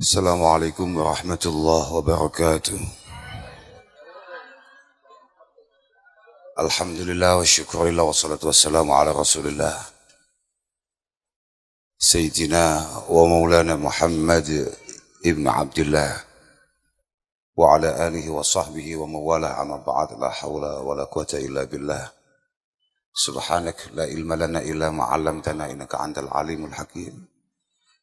Assalamualaikum warahmatullahi wabarakatuh. Alhamdulillah wa syukurillah wa salatu wassalamu ala rasulillah Sayyidina wa maulana Muhammad ibn Abdullah wa ala alihi wa sahbihi wa mawalah amma ba'd la hawla wa la quwata illa billah Subhanak la ilma lana illa ma'allamtana innaka antal alimul hakim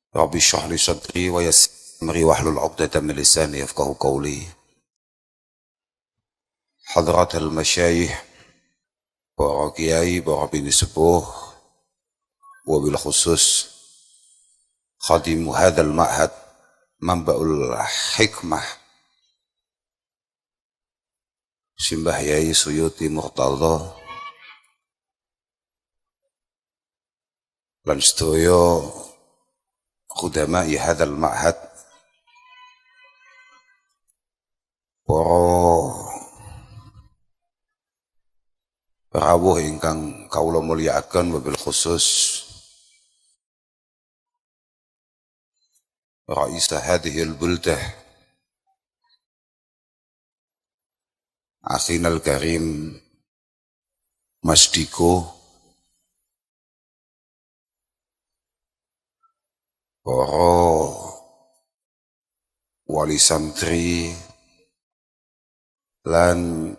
Rabbi shrah li sadri wa yassir amri wahlul 'uqdatam min lisani yafqahu qawli Hadratul masyayikh para kiai, para bini sepuh, wabil khusus khadimu hadzal ma'had Manbaul Hikmah Simbah Yai Suyuti Murtadha lan sedaya khudamai hadzal ma'had para rawuh ingkang kawula mulyakaken wabil khusus Raisa hadhil buldah Akhinal Karim Mas Diko, para wali santri lan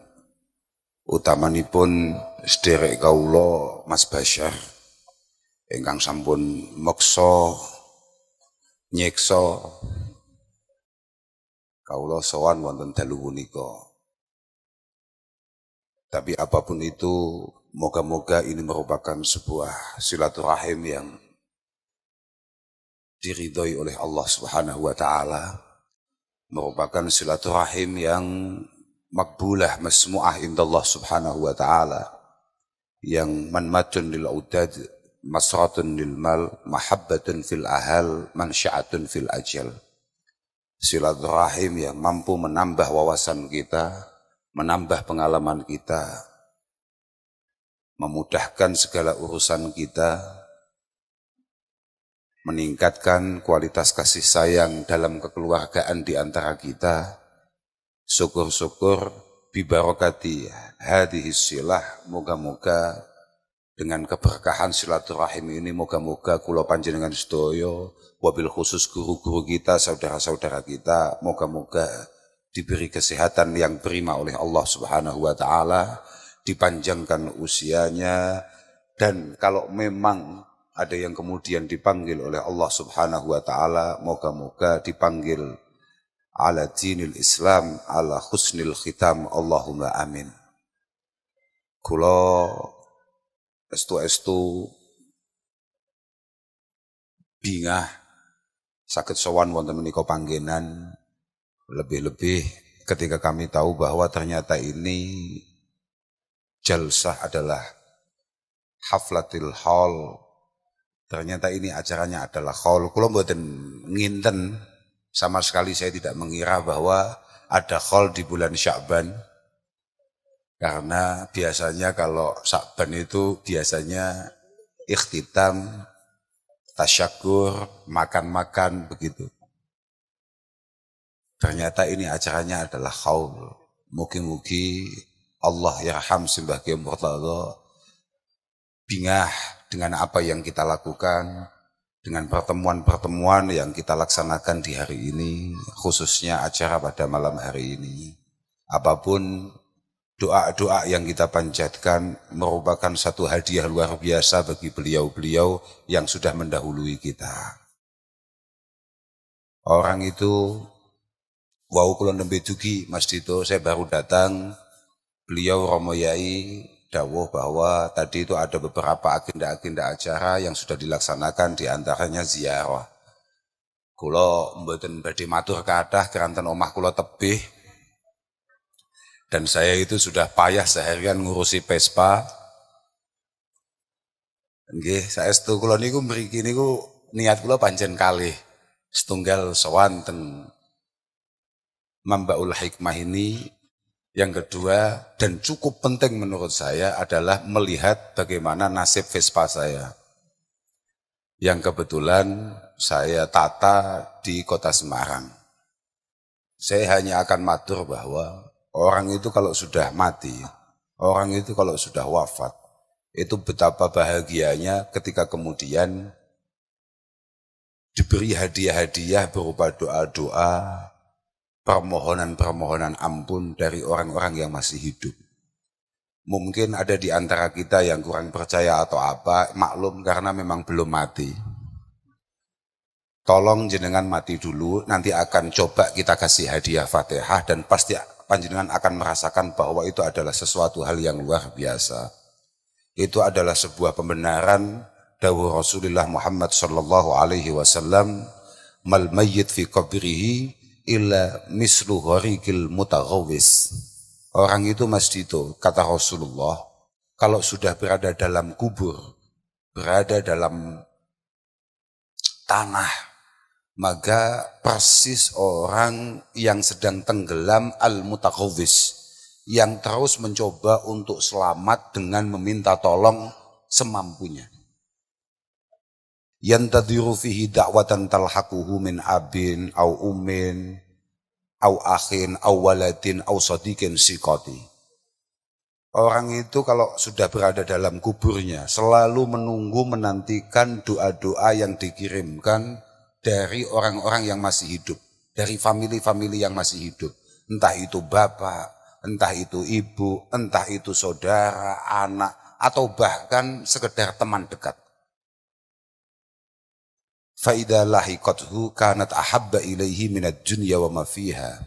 utamanipun sederek kawula Mas Basyar ingkang sampun meksa nyeksa kawula sowan wonten dalu punika. Tapi apapun itu, moga-moga ini merupakan sebuah silaturahim yang diridhoi oleh Allah Subhanahu wa taala, merupakan silaturahim yang makbulah masmu'ah indallah Subhanahu wa taala, yang manmatun lil udad, masratun lil mal, mahabbatun fil ahal, mansya'atun fil ajal. Silaturahim yang mampu menambah wawasan kita, menambah pengalaman kita, memudahkan segala urusan kita, meningkatkan kualitas kasih sayang dalam kekeluargaan di antara kita. Syukur-syukur bibarokati hadhis silah, moga-moga dengan keberkahan silaturahim ini, moga-moga kula panjenengan sedaya, wabil khusus guru-guru kita, saudara-saudara kita, moga-moga diberi kesehatan yang prima oleh Allah Subhanahu wa taala, dipanjangkan usianya, dan kalau memang ada yang kemudian dipanggil oleh Allah Subhanahu wa taala, moga-moga dipanggil ala dinil Islam, ala husnil khitam, Allahumma amin. Kula estu bingah saged sowan wonten menika panggenan, lebih-lebih ketika kami tahu bahwa ternyata ini jalsah adalah haflatil haul. Ternyata ini acaranya adalah haul. Kula mboten nginten, sama sekali saya tidak mengira bahwa ada haul di bulan Sya'ban. Karena biasanya kalau Sya'ban itu biasanya ikhtitam, tasyakur, makan-makan begitu. Ternyata ini acaranya adalah haul. Mugi-mugi Allah yarham Simbah Kiai Murtadha bingah dengan apa yang kita lakukan, dengan pertemuan-pertemuan yang kita laksanakan di hari ini, khususnya acara pada malam hari ini. Apapun doa-doa yang kita panjatkan merupakan satu hadiah luar biasa bagi beliau-beliau yang sudah mendahului kita. Orang itu, wau kula nembe dugi Mas Dito, saya baru datang, beliau Romo Yai dawuh bahwa tadi itu ada beberapa agenda-agenda acara yang sudah dilaksanakan, diantaranya ziarah. Kula mboten badhe matur kathah keranten omah kula tebih, dan saya itu sudah payah seharian ngurusi Vespa. Nggih, saestu kula niku mriki niku niat kula pancen kalih. Setunggal sowan teng Manbaul Hikmah ini. Yang kedua, dan cukup penting menurut saya, adalah melihat bagaimana nasib Vespa saya. Yang kebetulan saya tata di kota Semarang. Saya hanya akan matur bahwa orang itu kalau sudah mati, orang itu kalau sudah wafat, itu betapa bahagianya ketika kemudian diberi hadiah-hadiah berupa doa-doa, permohonan-permohonan ampun dari orang-orang yang masih hidup. Mungkin ada di antara kita yang kurang percaya atau apa, maklum karena memang belum mati. Tolong jenengan mati dulu, nanti akan coba kita kasih hadiah Fatihah dan pasti panjenengan akan merasakan bahwa itu adalah sesuatu hal yang luar biasa. Itu adalah sebuah pembenaran dawuh Rasulullah Muhammad sallallahu alaihi wasallam, mal mayyit fi qabrihi illa mislu gharikil mutaghawwis. Orang itu Mas Dito, kata Rasulullah, kalau sudah berada dalam kubur, berada dalam tanah, maka persis orang yang sedang tenggelam al-mutaghawwis, yang terus mencoba untuk selamat dengan meminta tolong semampunya. Yantadhiru fihi da'watan talhaquhu min abin au ummin au akhin au waladin au sadiqin siqati. Orang itu kalau sudah berada dalam kuburnya selalu menunggu menantikan doa-doa yang dikirimkan dari orang-orang yang masih hidup, dari famili-famili yang masih hidup. Entah itu bapak, entah itu ibu, entah itu saudara, anak, atau bahkan sekedar teman dekat. Fa'idha lahiqathu kanat ahabba ilaihi minad dunya wa ma fiha.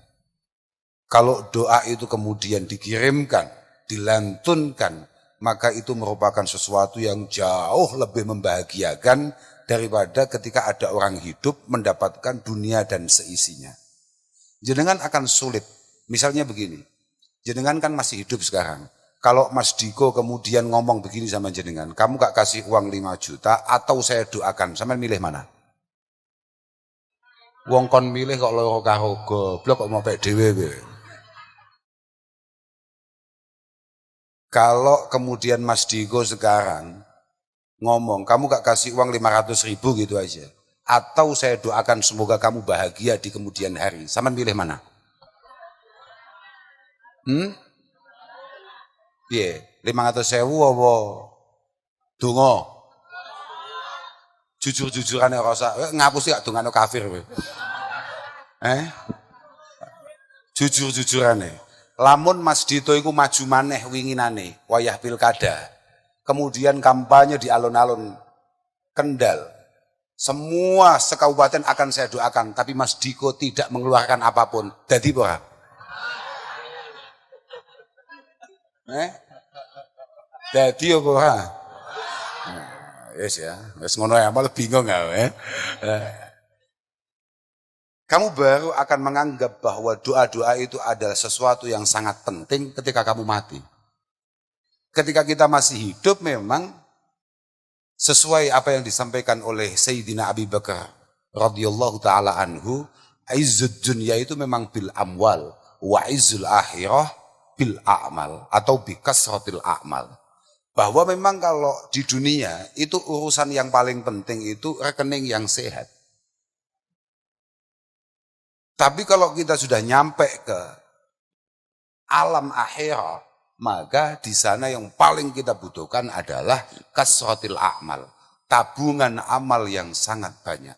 Kalau doa itu kemudian dikirimkan, dilantunkan, maka itu merupakan sesuatu yang jauh lebih membahagiakan daripada ketika ada orang hidup mendapatkan dunia dan seisinya. Jenengan akan sulit. Misalnya begini, jenengan kan masih hidup sekarang. Kalau Mas Diko kemudian ngomong begini sama jenengan, kamu gak kasih uang 5 juta atau saya doakan, sama milih mana? Wong kon milih kok loro karo goblok kok mau pek dhewe. Kalau kemudian Mas Diko sekarang ngomong, kamu gak kasih uang 500.000 gitu aja, atau saya doakan semoga kamu bahagia di kemudian hari, sama milih mana? Piye? 500.000 apa donga? Jujur-jujurane rasa ngapusi gak dongane kafir kowe. Jujur-jujurane. Lamun Mas Dito iku maju maneh winginane wayah pilkada. Kemudian kampanye di alun-alun Kendal. Semua sekabupaten akan saya doakan, tapi Mas Diko tidak mengeluarkan apapun. Dadi ora? Dadi apa ora? Yes ya, wis ngono ya, malah bingung ya. Kamu baru akan menganggap bahwa doa-doa itu adalah sesuatu yang sangat penting ketika kamu mati. Ketika kita masih hidup memang sesuai apa yang disampaikan oleh Sayyidina Abi Bakar radhiyallahu taala anhu, izzud dunya itu memang bil amwal wa izzul akhirah bil a'mal atau bi kasratil a'mal. Bahwa memang kalau di dunia itu urusan yang paling penting itu rekening yang sehat. Tapi kalau kita sudah nyampe ke alam akhirat, maka di sana yang paling kita butuhkan adalah kasratil a'mal, tabungan amal yang sangat banyak.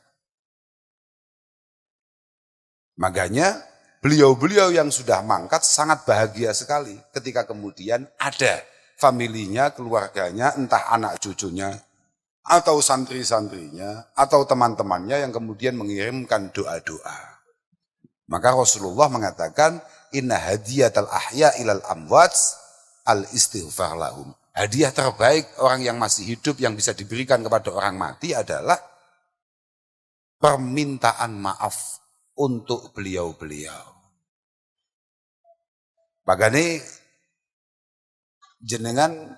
Makanya beliau-beliau yang sudah mangkat sangat bahagia sekali ketika kemudian ada familinya, keluarganya, entah anak cucunya, atau santri-santrinya, atau teman-temannya yang kemudian mengirimkan doa-doa. Maka Rasulullah mengatakan, inna hadiyatal ahya ilal amwat al-istighfar lahum. Hadiah terbaik orang yang masih hidup yang bisa diberikan kepada orang mati adalah permintaan maaf untuk beliau-beliau. Makanya jenengan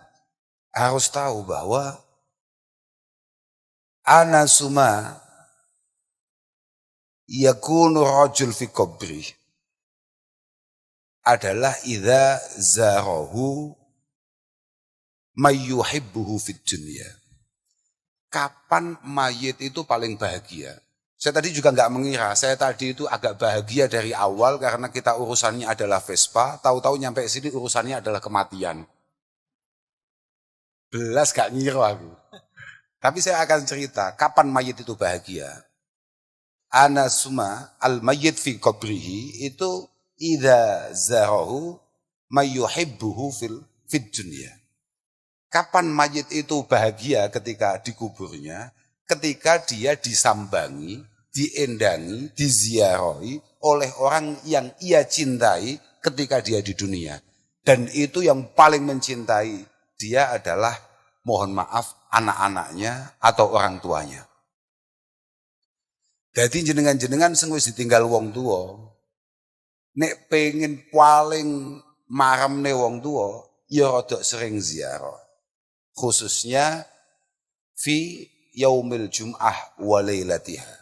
harus tahu bahwa anasuma yakunu rajul fi qabri adalah idza zarahu mayyuhibbuhu fid dunya. Kapan mayit itu paling bahagia? Saya tadi juga nggak mengira, saya tadi itu agak bahagia dari awal karena kita urusannya adalah Vespa, tahu-tahu nyampe sini urusannya adalah kematian. Belas gak ngira aku. Tapi saya akan cerita, kapan mayit itu bahagia. Ana suma al-mayyit fi qabrihi itu idza zarahu mayyuhibbuhu fid dunya. Kapan mayit itu bahagia ketika dikuburnya? Ketika dia disambangi, diendangi, diziarahi oleh orang yang ia cintai ketika dia di dunia. Dan itu yang paling mencintai dia adalah, mohon maaf, anak-anaknya atau orang tuanya. Jadi jenengan-jenengan sing wis ditinggal wong tua, nek pengen paling maramne wong tua, ya rada sering ziarah. Khususnya fi yaumil jum'ah wa lailatiha.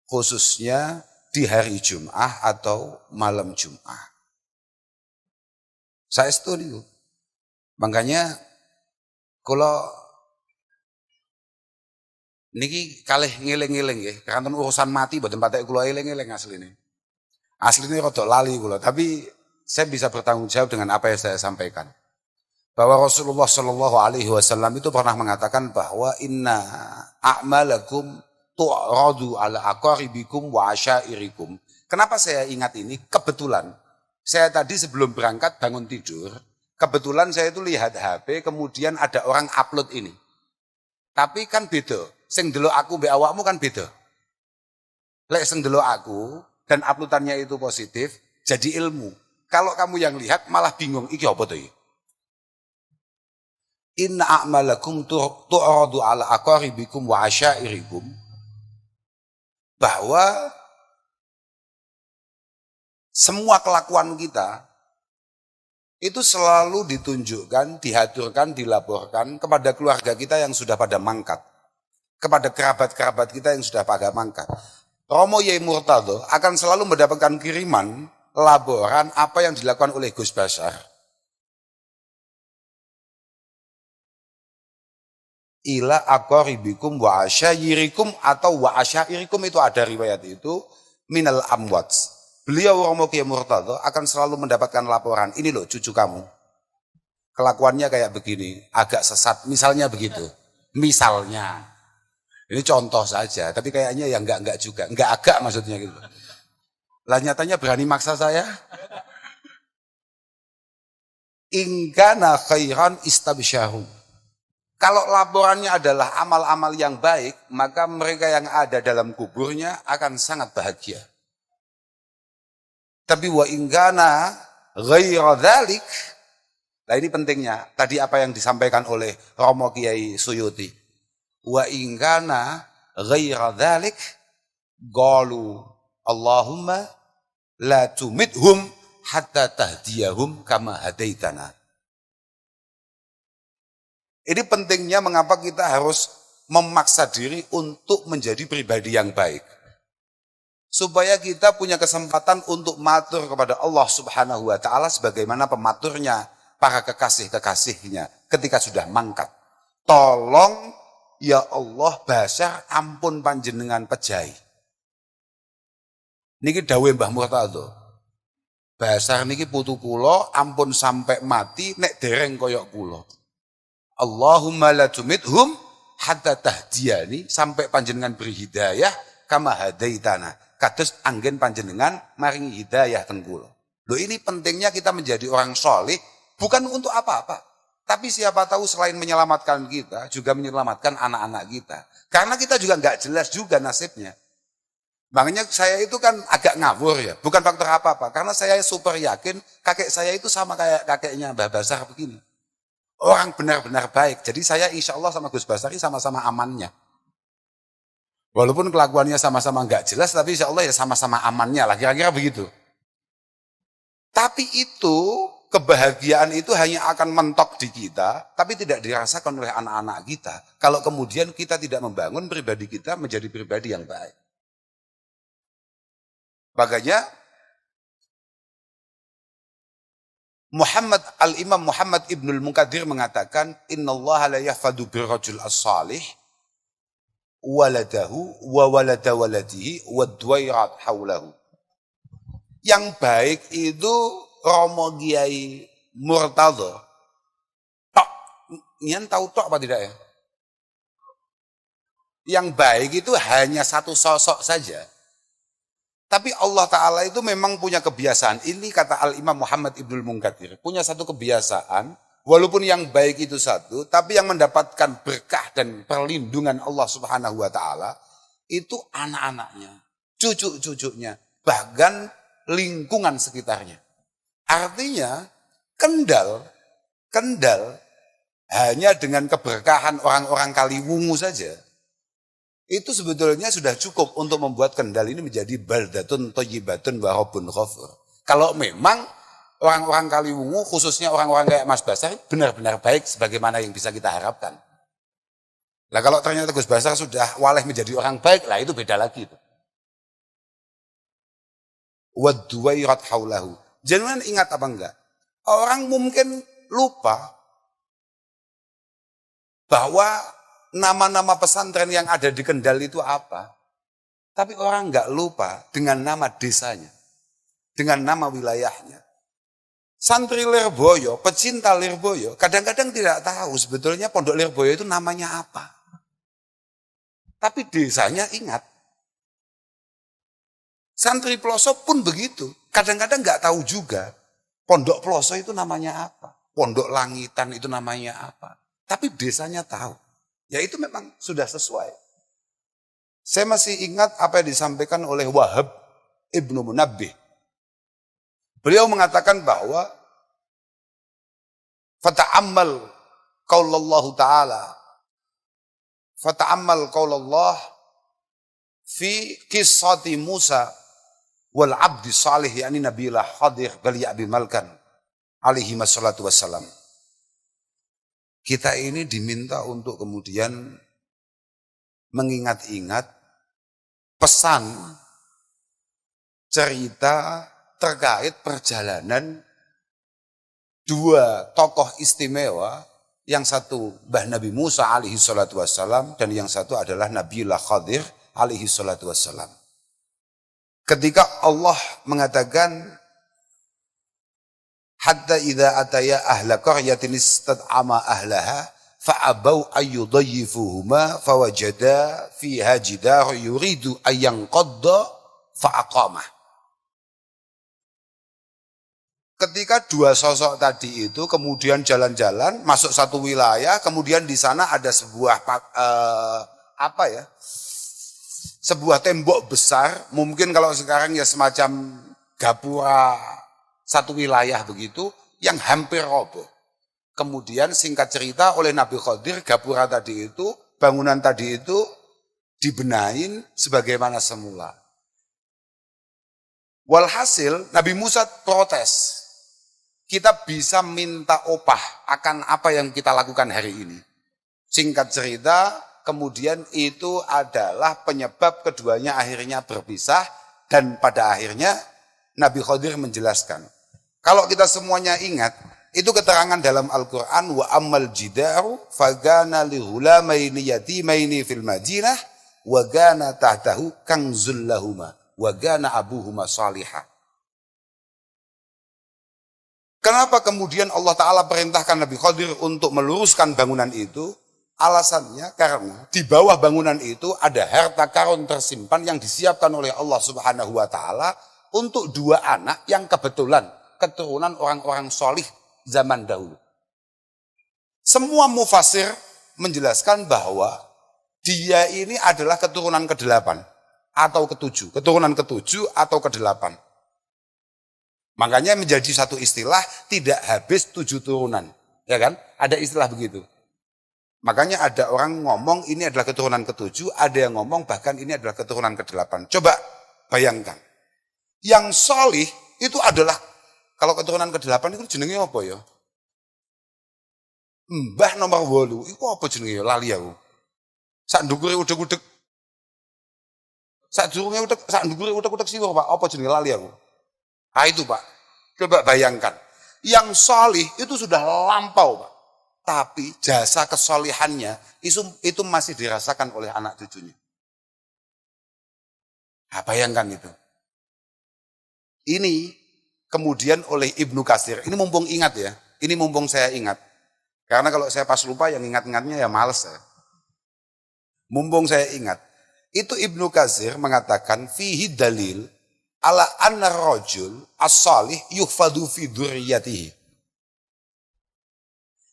Khususnya di hari Jum'ah atau malam Jum'ah. Saya setuju. Makanya kalau niki kalih ngeling-ngeling nggih, karena urusan mati mboten patek kula eling-eling asline. Asline rada lali kula, tapi saya bisa bertanggung jawab dengan apa yang saya sampaikan. Bahwa Rasulullah Shallallahu Alaihi Wasallam itu pernah mengatakan bahwa inna a'malakum tu'radu ala aqaribikum wa asyairikum. Kenapa saya ingat ini? Kebetulan saya tadi sebelum berangkat bangun tidur, kebetulan saya itu lihat HP, kemudian ada orang upload ini. Tapi kan beda. Sing delok aku mbek awakmu kan beda. Lek sing delok aku dan uploadannya itu positif, jadi ilmu. Kalau kamu yang lihat malah bingung, iki apa to iki? Inna a'malakum tu'radu ala aqaribikum wa asyairikum. Bahwa semua kelakuan kita itu selalu ditunjukkan, dihaturkan, dilaporkan kepada keluarga kita yang sudah pada mangkat. Kepada kerabat-kerabat kita yang sudah pada mangkat. Romo Yai Murtado akan selalu mendapatkan kiriman, laporan apa yang dilakukan oleh Gus Basar. Ila aqaribikum wa asyayirikum atau wa asyairikum, itu ada riwayat itu minal amwat. Beliau Romo Kiai Murtado akan selalu mendapatkan laporan, ini loh cucu kamu. Kelakuannya kayak begini, agak sesat, misalnya begitu. Misalnya. Ini contoh saja, tapi kayaknya ya enggak juga. Enggak agak maksudnya gitu. Lah nyatanya berani maksa saya. Ingkana khairan istabsyahum. Kalau laporannya adalah amal-amal yang baik, maka mereka yang ada dalam kuburnya akan sangat bahagia. Tapi wa ingkana ghaira dzalik. Nah ini pentingnya. Tadi apa yang disampaikan oleh Romo Kiai Suyuti. Wa ingkana ghaira dzalik qalu Allahumma la tumithum hatta tahdiyahum kama hadaitana. Ini pentingnya mengapa kita harus memaksa diri untuk menjadi pribadi yang baik. Supaya kita punya kesempatan untuk matur kepada Allah Subhanahu wa Ta'ala sebagaimana pematurnya para kekasih-kekasihnya ketika sudah mangkat. Tolong ya Allah Basar ampun panjenengan pejai. Niki dawuh Mbah Murtado. Basar niki putu kula ampun sampai mati nek dereng koyok kula. Allahumma la tumithum hatta tahdiyani, sampai panjenengan beri hidayah kama hadaitana. Kados anggen panjenengan maringi hidayah teng kula. Loh ini pentingnya kita menjadi orang soleh bukan untuk apa-apa. Tapi siapa tahu selain menyelamatkan kita juga menyelamatkan anak-anak kita. Karena kita juga nggak jelas juga nasibnya. Makanya saya itu kan agak ngawur ya. Bukan faktor apa-apa. Karena saya super yakin kakek saya itu sama kayak kakeknya Mbah Basar begini. Orang benar-benar baik. Jadi saya insya Allah sama Gus Basari sama-sama amannya. Walaupun kelakuannya sama-sama nggak jelas, tapi insya Allah ya sama-sama amannya lah. Kira-kira begitu. Tapi itu, kebahagiaan itu hanya akan mentok di kita, tapi tidak dirasakan oleh anak-anak kita. Kalau kemudian kita tidak membangun pribadi kita menjadi pribadi yang baik. Makanya, Al-Imam Muhammad Ibnul Munkadir mengatakan, innallaha la yahfadu birrajul as-salih waladahu wa walada waladihi wa duwairat haulahu. Yang baik itu Romo Kiai Murtadho. Tok, Nian tahu tok apa tidak ya? Yang baik itu hanya satu sosok saja. Tapi Allah Ta'ala itu memang punya kebiasaan. Ini kata Al-Imam Muhammad Ibnul Munkatsir. Punya satu kebiasaan. Walaupun yang baik itu satu. Tapi yang mendapatkan berkah dan perlindungan Allah Subhanahu Wa Ta'ala. Itu anak-anaknya. Cucu-cucunya. Bahkan lingkungan sekitarnya. Artinya Kendal hanya dengan keberkahan orang-orang Kaliwungu saja. Itu sebetulnya sudah cukup untuk membuat Kendal ini menjadi baldatun thayyibatun wa rabbun ghafur. Kalau memang orang-orang Kaliwungu, khususnya orang-orang kayak Mas Basar, benar-benar baik sebagaimana yang bisa kita harapkan. Nah kalau ternyata Gus Basar sudah waleh menjadi orang baik, lah itu beda lagi. Wadduwairat haulahu. Jangan ingat apa enggak? Orang mungkin lupa bahwa nama-nama pesantren yang ada di Kendal itu apa. Tapi orang enggak lupa dengan nama desanya. Dengan nama wilayahnya. Santri Lirboyo, pecinta Lirboyo, kadang-kadang tidak tahu sebetulnya Pondok Lirboyo itu namanya apa. Tapi desanya ingat. Santri Ploso pun begitu. Kadang-kadang enggak tahu juga Pondok Ploso itu namanya apa. Pondok Langitan itu namanya apa. Tapi desanya tahu. Ya itu memang sudah sesuai. Saya masih ingat apa yang disampaikan oleh Wahab Ibnu Munabbih. Beliau mengatakan bahwa fata'ammal qaulallahu ta'ala. Fata'ammal qaulallah fi qissati Musa wal abdi salih yakni Nabilah Khadir bali Abi Malkan alaihi wassalatu wassalam. Kita ini diminta untuk kemudian mengingat-ingat pesan cerita terkait perjalanan dua tokoh istimewa, yang satu Mbah Nabi Musa alaihi salatu wassalam dan yang satu adalah Nabilah Khadir alaihi salatu wassalam. Ketika Allah mengatakan hatta idza ataya ahla qaryatin istad'ama ahlaha fa'abau ayyudayyifuhuma fawajada fiha jidar yuridu ayyanqadda fa'aqamah. Ketika dua sosok tadi itu kemudian jalan-jalan masuk satu wilayah, kemudian di sana ada sebuah sebuah tembok besar, mungkin kalau sekarang ya semacam gapura satu wilayah begitu, yang hampir roboh. Kemudian singkat cerita oleh Nabi Khadir, gapura tadi itu, bangunan tadi itu dibenahin sebagaimana semula. Walhasil Nabi Musa protes. Kita bisa minta opah akan apa yang kita lakukan hari ini. Singkat cerita, kemudian itu adalah penyebab keduanya akhirnya berpisah, dan pada akhirnya Nabi Khadir menjelaskan. Kalau kita semuanya ingat, itu keterangan dalam Al-Quran, wa ammal jidaru fagana li ghulamaini yatimaini fil Madinah wa gana tahtahu kanzul lahuma wa gana abuhuma salihah. Kenapa kemudian Allah Ta'ala perintahkan Nabi Khadir untuk meluruskan bangunan itu? Alasannya karena di bawah bangunan itu ada harta karun tersimpan yang disiapkan oleh Allah Subhanahu Wa Ta'ala untuk dua anak yang kebetulan keturunan orang-orang solih zaman dahulu. Semua mufasir menjelaskan bahwa dia ini adalah keturunan ke-8 atau ke-7. Keturunan ke-7 atau ke-8. Makanya menjadi satu istilah tidak habis 7 turunan. Ya kan? Ada istilah begitu. Makanya ada orang ngomong ini adalah keturunan ke-7, ada yang ngomong bahkan ini adalah keturunan ke-8. Coba bayangkan. Yang solih itu adalah, kalau keturunan ke-8 itu jenenge apa ya? Mbah nomor 8, itu apa jenenge ya? Lali aku. Sak ndukure udek-udek. Sak ndukure udek-udek siwa, Pak. Apa jenenge lali aku? Ah itu, Pak. Coba bayangkan. Yang solih itu sudah lampau, Pak. tapi jasa kesolihannya itu masih dirasakan oleh anak cucunya. Nah, bayangkan itu. Ini kemudian oleh Ibnu Katsir, ini mumpung ingat ya, ini mumpung saya ingat. Karena kalau saya pas lupa yang ingat-ingatnya ya males ya. Mumpung saya ingat. Itu Ibnu Katsir mengatakan fihi dalil ala anna rajul as-salih yuhfadu fi dzurriyyatihi.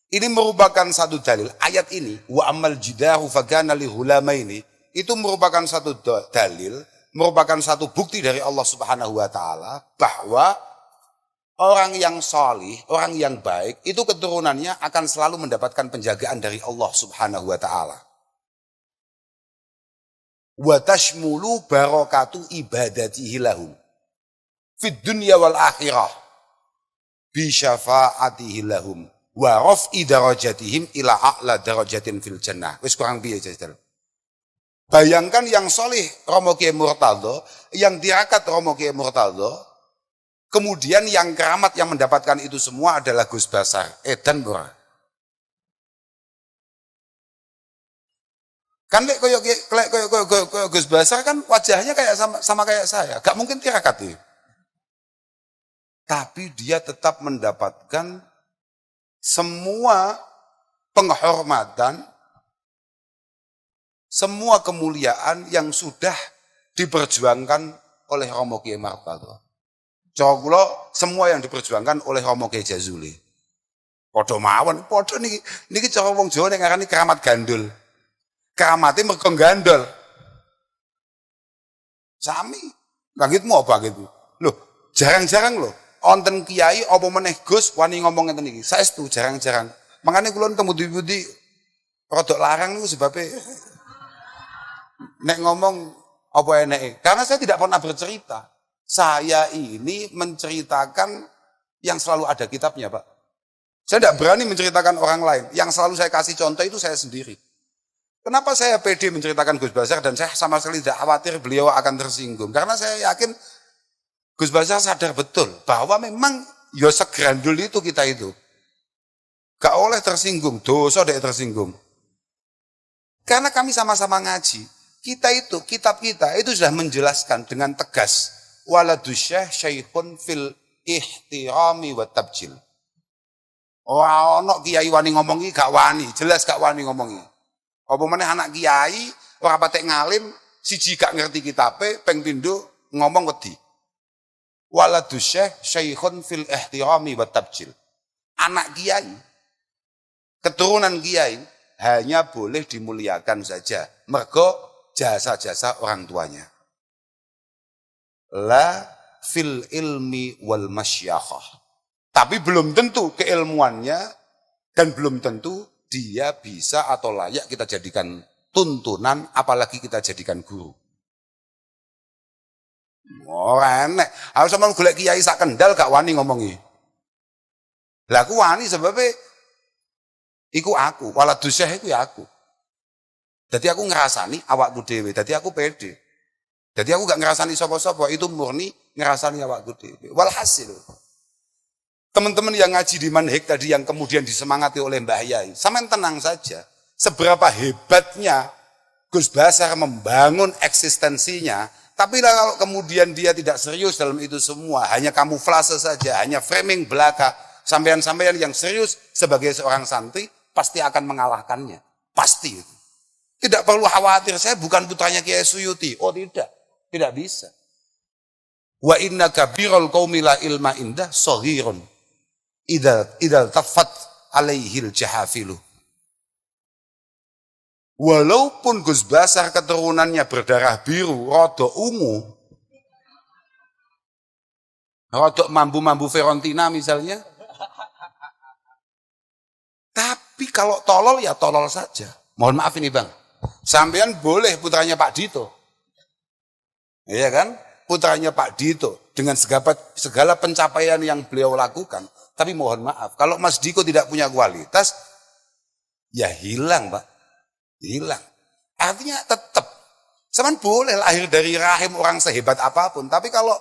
Ini merupakan satu dalil. Ayat ini wa amal jidahu fagana li hulamaini itu merupakan satu dalil, merupakan satu bukti dari Allah Subhanahu wa taala bahwa orang yang salih, orang yang baik itu keturunannya akan selalu mendapatkan penjagaan dari Allah Subhanahu wa taala. Wa tashmulu barakatu ibadatihi lahum fid dunya wal akhirah bi syafaatihi lahum wa raf'i darajatihim ila a'la darajatin fil jannah. Wis kurang piye jajal. Bayangkan yang solih Romo Kiai Murtadho, yang diangkat Romo Kiai Murtadho, kemudian yang keramat yang mendapatkan itu semua adalah Gus Basar, edan ora. Kan koyo Gus Basar kan wajahnya kayak sama kayak saya, gak mungkin tirakat ya. Tapi dia tetap mendapatkan semua penghormatan, semua kemuliaan yang sudah diperjuangkan oleh Romo Kiai Murtadho. Coklo semua yang diperjuangkan oleh Romo Kiai Jazuli. Podo mawon, podo niki cara wong Jawa nek ngarani keramat gandul. Keramate mergo gandol. Sami, bangitmu apa gitu. Loh, jarang-jarang loh. Onten kiai apa meneh Gus wani ngomong ngeten iki. Saestu jarang-jarang. Makane kula temu budi rodok larang niku sebabe nek ngomong apa eneke. Karena saya tidak pernah bercerita. Saya ini menceritakan yang selalu ada kitabnya, Pak. Saya tidak berani menceritakan orang lain. Yang selalu saya kasih contoh itu saya sendiri. Kenapa saya pede menceritakan Gus Basar dan saya sama sekali tidak khawatir beliau akan tersinggung. Karena saya yakin Gus Basar sadar betul bahwa memang ya segrandul itu kita itu. Gak oleh tersinggung, dosa deh tersinggung. Karena kami sama-sama ngaji. Kita itu, kitab kita itu sudah menjelaskan dengan tegas. Waladusyah syaikhun fil ihtirami wa tabjil. Wah, ono kiai wani ngomongi gak wani, jelas gak wani ngomongi. Apa meneh anak kiai ora patek ngalim, siji gak ngerti kitabe, ping pindho ngomong wedi. Waladusyah syaikhun fil ihtirami wa tabjil. Anak kiai, keturunan kiai hanya boleh dimuliakan saja. Mergo jasa-jasa orang tuanya. La fil ilmi wal masyakhah. Tapi belum tentu keilmuannya dan belum tentu dia bisa atau layak kita jadikan tuntunan, apalagi kita jadikan guru. Ora enek. Harus sampean golek kiai sak kendal gak wani ngomongi. Lah aku wani sebabnya iku aku, waladusyah iku ya aku. Jadi aku ngerasani awakku dhewe, jadi aku pede. Jadi aku gak ngerasani sapa-sapa, itu murni ngerasani awakku dhewe. Walhasil teman-teman yang ngaji di Manhik tadi yang kemudian disemangati oleh Mbah Yai, sampean tenang saja. Seberapa hebatnya Gus Basar membangun eksistensinya, tapi kalau kemudian dia tidak serius dalam itu semua, hanya kamuflase saja, hanya framing belaka, sampean-sampean yang serius sebagai seorang santri pasti akan mengalahkannya. Pasti itu. Tidak perlu khawatir, saya bukan putranya Kiai Suyuti. Oh tidak, tidak bisa. Wa inna kabirul qaumi la ilma indah saghirun idal tafat alaihil jahafilu. Walaupun Gus Basar keturunannya berdarah biru, rodok ungu, rodok mambu-mambu Fiorentina misalnya, tapi kalau tolol ya tolol saja. Mohon maaf ini bang, sampean boleh putranya Pak Dito, iya kan? Putranya Pak Dito dengan segala pencapaian yang beliau lakukan. Tapi mohon maaf, kalau Mas Diko tidak punya kualitas, ya hilang Pak, hilang. Artinya tetap, sampean boleh lahir dari rahim orang sehebat apapun, tapi kalau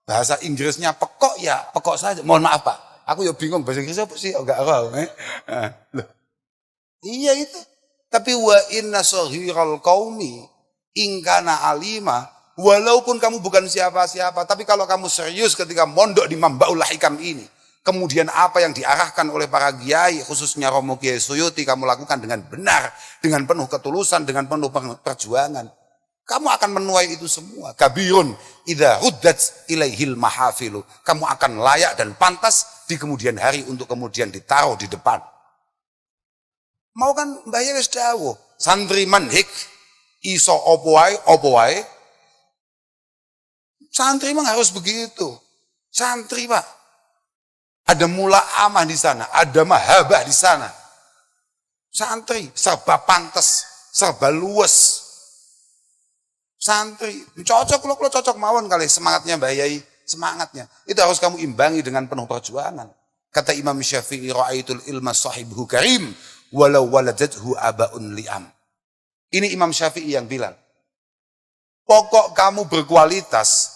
bahasa Inggrisnya pekok ya pekok saja. Mohon maaf Pak, aku ya bingung bahasa Inggrisnya apa sih? Enggak tahu. Iya itu. Tapi wa inna saghiral qaumi ingkana alima, walaupun kamu bukan siapa-siapa, tapi kalau kamu serius ketika mondok di Mambaul Hikam ini, kemudian apa yang diarahkan oleh para kiai, khususnya Romo Kiai Suyuti, kamu lakukan dengan benar, dengan penuh ketulusan, dengan penuh perjuangan, kamu akan menuai itu semua. Kabirun idza ruddat ilaihil mahafilu. Kamu akan layak dan pantas di kemudian hari untuk kemudian ditaruh di depan. Mau kan Mbah Yai wis dawuh, santri manhik iso opo wae. Santri memang harus begitu. Santri, Pak. Ada mula amah di sana, ada mahabah di sana. Santri serba pantas, serba luas. Santri cocok lo cocok mawon kali semangatnya Mbah Yai, semangatnya. Itu harus kamu imbangi dengan penuh perjuangan. Kata Imam Syafi'i, ra'aitul ilma sahibuhu karim walau waladathu abaun li'am. Ini Imam Syafi'i yang bilang, pokok kamu berkualitas,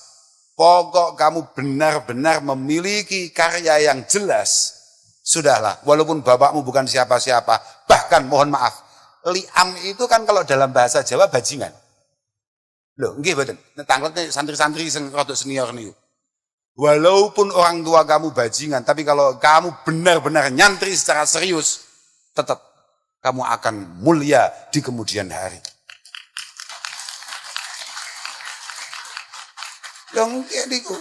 pokok kamu benar-benar memiliki karya yang jelas, sudahlah, walaupun bapakmu bukan siapa-siapa, bahkan mohon maaf, li'am itu kan kalau dalam bahasa Jawa bajingan. Loh, nggih mboten. Tangletnya santri-santri sing rada senior niku. Walaupun orang tua kamu bajingan, tapi kalau kamu benar-benar nyantri secara serius, tetap kamu akan mulia di kemudian hari. Yang niku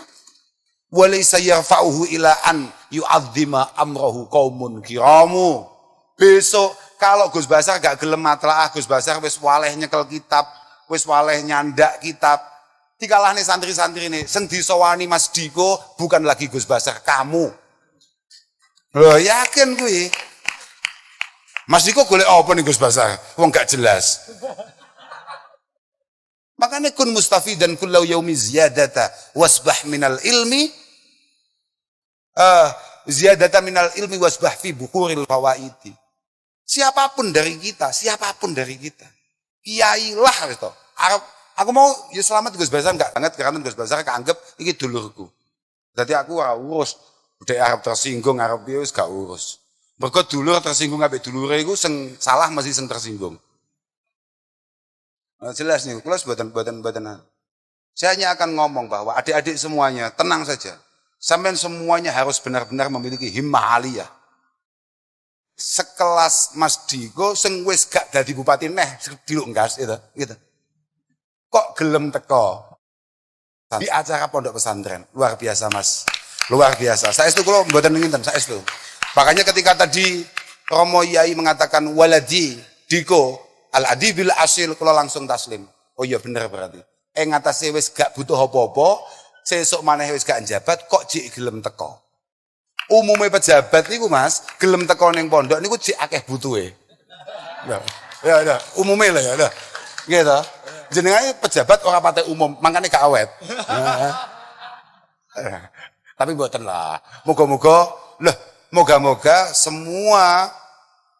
walaysa yarfa'uhu ila an yu'azzima amrahu qaumun kiramu. Besok kalau Gus Basar gak gelem matlaah, Gus Basar wis waleh nyekel kitab, wis waleh nyandak kitab, dikalahne santri-santri ini, sing disowani Mas Diko bukan lagi Gus Basar, kamu. Loh yakin kuwi. Mas Diko golek apa nih Gus Basar? Wong gak jelas. Makanya kun mustafidan kullau yaumi ziyadata wasbah minal ilmi ziyadata minal ilmi wasbah fi bukuril fawaidi. Siapapun dari kita, kiai lah gitu. Aku mau ya selamat Gus Basar enggak banget karena Gus Basar keanggap iki dulurku. Jadi aku ora urus budhe Arab tersinggung, Arab piye wis gak urus. Mergo dulur tersinggung ambek dulure iku sing salah mesti sing tersinggung. Nah, jelas nih, kelas buatan. Saya hanya akan ngomong bahwa adik-adik semuanya tenang saja. Sampai semuanya harus benar-benar memiliki himmah aliyah. Sekelas Mas Diko sing wis gak dadi bupati neh diluk gas gitu. Kok gelem teko di acara pondok pesantren. Luar biasa Mas. Luar biasa. Saestu kula mboten nginten, saestu. Makanya ketika tadi Romo Yai mengatakan waladi Diko al-adibil asil, kula langsung taslim. Oh iya bener berarti. Ngatasi wis gak butuh apa-apa, sesuk maneh wis gak njabat kok jek gelem teko. Umume pejabat niku Mas, gelem teko ning pondok niku jek akeh butuhe. Ya, umume lah ya. Gitu. Jenengane pejabat ora patek umum, makane gak awet. Tapi mboten lah. Moga-moga semua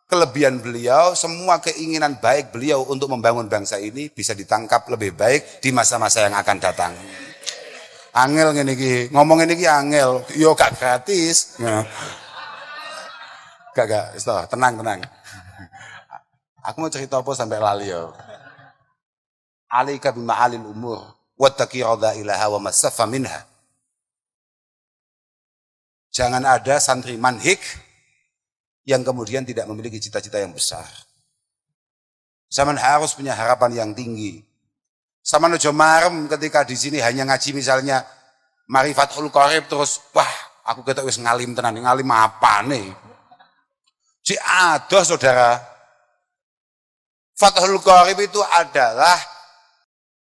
kelebihan beliau, semua keinginan baik beliau untuk membangun bangsa ini bisa ditangkap lebih baik di masa-masa yang akan datang. Angel ngene iki, ngomong ngene iki angel, yo gak gratis. Gak, tenang. Aku mau cerita apa sampai lali yo. Alaika bima'alil umur, wattaqi radha'ilaha wa masaffa minha. Jangan ada santri manhik yang kemudian tidak memiliki cita-cita yang besar. Zaman harus punya harapan yang tinggi. Sama nojo marem ketika di sini hanya ngaji misalnya Marifathul Qorib terus wah aku ketok wis ngalim tenan, ngalim apa nih? Si adoh saudara. Fathul Qorib itu adalah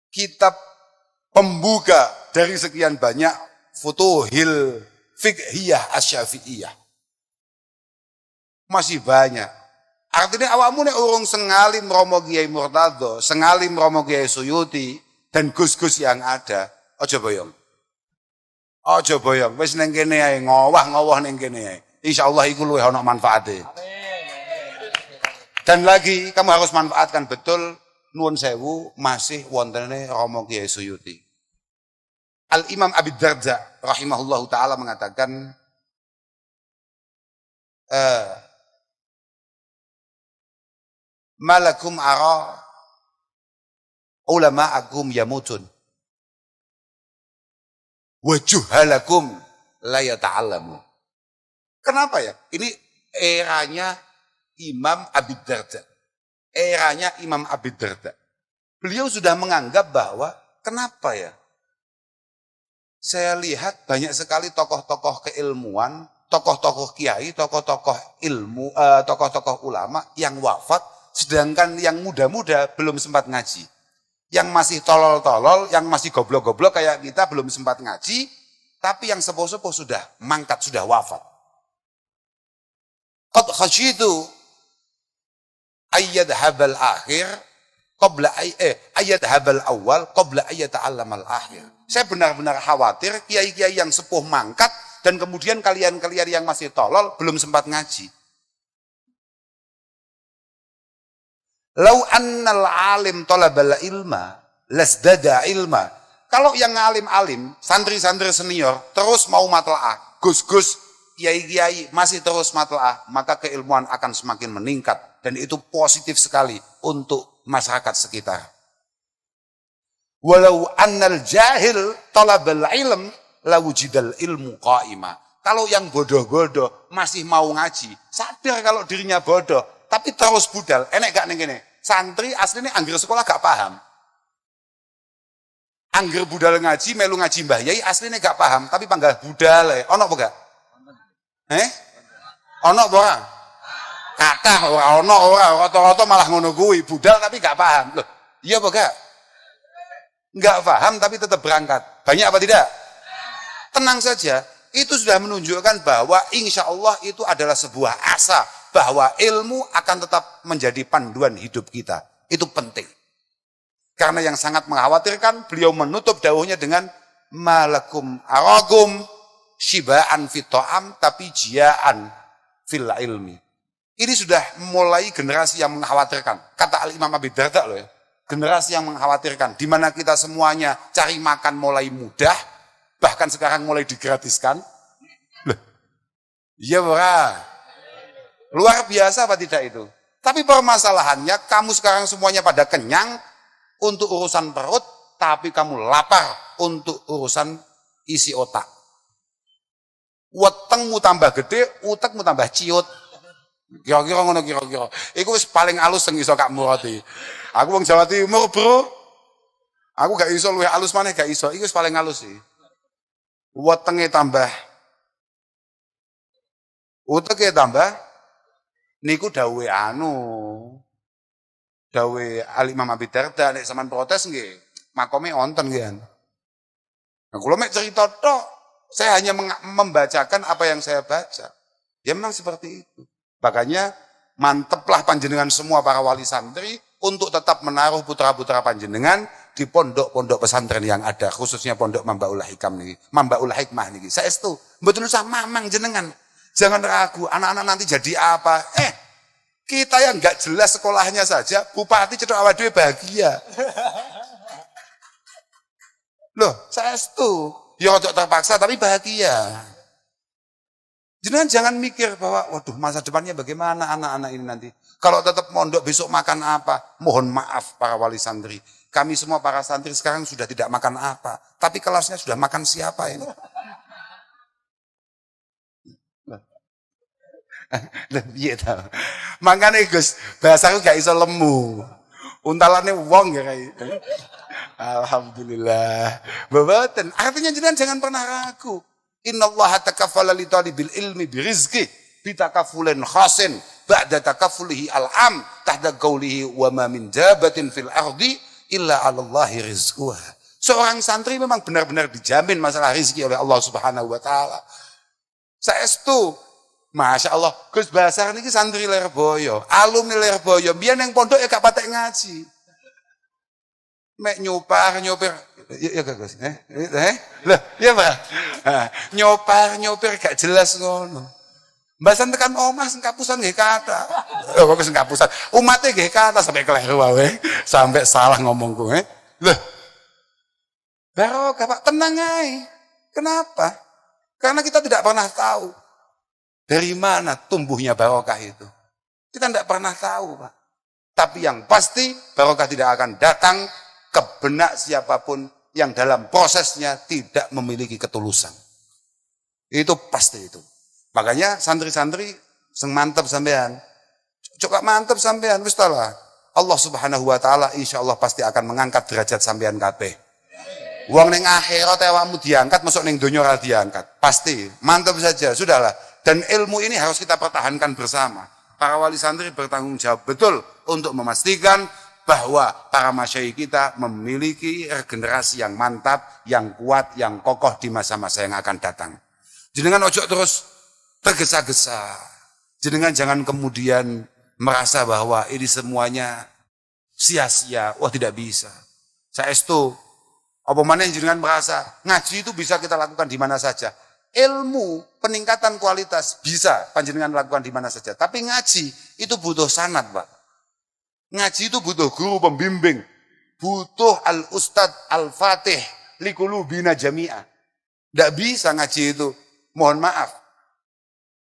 kitab pembuka dari sekian banyak futuhil fiqhiyah asy-syafi'iyah. Masih banyak. Artinya awakmu nek urung sengalim Romo Kiai Murtadho, sengalim Romo Kiai Suyuti dan gus-gus yang ada, aja boyong. Wis ning kene ae ngowah ning kene ae. Insyaallah iku luwih ana manfaate. Dan lagi kamu harus manfaatkan betul nuwun sewu masih wontene Romo Kiai Suyuti. Al-Imam Abi Darda rahimahullahu taala mengatakan malakum ara ulama'akum yamutun wa juhalakum la yata'allamu. Kenapa ya? Ini eranya Imam Abi Darda. Eranya Imam Abi Darda. Beliau sudah menganggap bahwa kenapa ya? Saya lihat banyak sekali tokoh-tokoh keilmuan, tokoh-tokoh kiai, tokoh-tokoh ilmu, tokoh-tokoh ulama yang wafat, sedangkan yang muda-muda belum sempat ngaji. Yang masih tolol-tolol, yang masih goblok-goblok kayak kita belum sempat ngaji, tapi yang sepuh-sepuh sudah mangkat, sudah wafat. Qad khasyitu ayyadhabal akhir qabla ayyadhabal awal qabla ayyata'allamal akhir. Saya benar-benar khawatir kiai-kiai yang sepuh mangkat dan kemudian kalian-kalian yang masih tolol belum sempat ngaji. Lau annal alim talabal ilma lasdada ilma. Kalau yang alim-alim, santri-santri senior terus mau matlaah, gus-gus, kiai-kiai masih terus matlaah, maka keilmuan akan semakin meningkat dan itu positif sekali untuk masyarakat sekitar. Walau annal jahil talabal ilm lawujidal ilmu qaima. Kalau yang bodoh-bodoh masih mau ngaji, sadar kalau dirinya bodoh, tapi terus budal, enek gak ning kene. Santri aslinya angger sekolah gak paham. Angger budal ngaji, melu ngaji Mbah Yai aslinya gak paham, tapi panggah budal. Ono apa gak? Ono apa ora? Kakak ora ono ora, rata-rata malah ngono kuwi, budal tapi gak paham. Loh, iya apa gak? Enggak paham tapi tetap berangkat. Banyak apa tidak? Tenang saja, itu sudah menunjukkan bahwa insya Allah itu adalah sebuah asa bahwa ilmu akan tetap menjadi panduan hidup kita. Itu penting. Karena yang sangat mengkhawatirkan, beliau menutup dawuhnya dengan malakum aragum shibaan fit ta'am tapi jiaan fil ilmi. Ini sudah mulai generasi yang mengkhawatirkan. Kata Al-Imam Abi Darda loh ya. Generasi yang mengkhawatirkan, di mana kita semuanya cari makan mulai mudah, bahkan sekarang mulai digratiskan. Iya ora. Luar biasa apa tidak itu? Tapi permasalahannya, kamu sekarang semuanya pada kenyang untuk urusan perut, tapi kamu lapar untuk urusan isi otak. Wetengmu tambah gede, utekmu tambah ciut. Kira-kira ngono kira-kira. Iku wis paling halus sing iso Kak Murati. Aku wong Jawa Timur, Bro. Aku gak iso luwih halus maneh gak iso. Iku wis paling halus sih. Wetenge tambah. Uteke tambah. Niku dawuhe dawuhe Al-Imam Abi Darda nek sampean protes nggih. Makome wonten nggih. Nah, kula mek cerita tok. Saya hanya membacakan apa yang saya baca. Ya memang seperti itu. Makanya manteplah panjenengan semua para wali santri untuk tetap menaruh putra-putra panjenengan di pondok-pondok pesantren yang ada, khususnya pondok Mambaul Hikam nih, Mambaul Hikmah nih. Saestu, mboten usah mamang jenengan. Jangan ragu, anak-anak nanti jadi apa? Kita yang nggak jelas sekolahnya saja, bupati Cedok Awadwe bahagia. Loh, saestu, ya untuk terpaksa tapi bahagia. Jangan jangan mikir bahwa waduh masa depannya bagaimana anak-anak ini nanti. Kalau tetap mondok besok makan apa? Mohon maaf para wali santri. Kami semua para santri sekarang sudah tidak makan apa. Tapi kelasnya sudah makan siapa ini? Iya tahu. Makanya Gus, bahasaku gak iso lemu. Untalannya wong ya kayak. Alhamdulillah. Babaten. Artinya jangan pernah ragu. Innallaha takaffala li talibil ilmi birizqi bitakafulin khasin ba'da takaffulihi al-am tahta qaulihi wa ma min dabatin fil ardi illa 'alallahi rizquha. Seorang santri memang benar-benar dijamin masalah rezeki oleh Allah Subhanahu wa taala. Saestu, Masya Allah, Gus Basar niki santri Lerboyo, alumni Lerboyo, biyen yang pondok ya gak patek ngaji. Mek nyopir. Ya Gus. Lah, iya Pak. Nyopir gak jelas ngono. Mbasan tekan omah sing kapusan nggih kata. Oh kok sing kapusan. Umate nggih kata sampai kleru wae. Sampai salah ngomongku, Lah. Barokah Pak, tenang ae. Kenapa? Karena kita tidak pernah tahu dari mana tumbuhnya barokah itu. Kita tidak pernah tahu, Pak. Tapi yang pasti barokah tidak akan datang ke benak siapapun yang dalam prosesnya tidak memiliki ketulusan. Itu pasti itu. Makanya santri-santri sing mantep sampean. Coba mantep sampean wis lah. Allah Subhanahu wa taala insyaallah pasti akan mengangkat derajat sampean kabeh. Wong ning akhirat awakmu diangkat, masuk ning donya ora diangkat. Pasti, mantep saja, sudahlah. Dan ilmu ini harus kita pertahankan bersama. Para wali santri bertanggung jawab betul untuk memastikan bahwa para masyayikh kita memiliki regenerasi yang mantap, yang kuat, yang kokoh di masa-masa yang akan datang. Jenengan ojo terus tergesa-gesa. Jenengan jangan kemudian merasa bahwa ini semuanya sia-sia. Wah, tidak bisa. Saestu, apa mana jenengan merasa ngaji itu bisa kita lakukan di mana saja. Ilmu, peningkatan kualitas bisa panjenengan lakukan di mana saja. Tapi ngaji itu butuh sanad, Pak. Ngaji itu butuh guru pembimbing. Butuh al-ustad al-fatih likulubina jami'ah. Tidak bisa ngaji itu. Mohon maaf.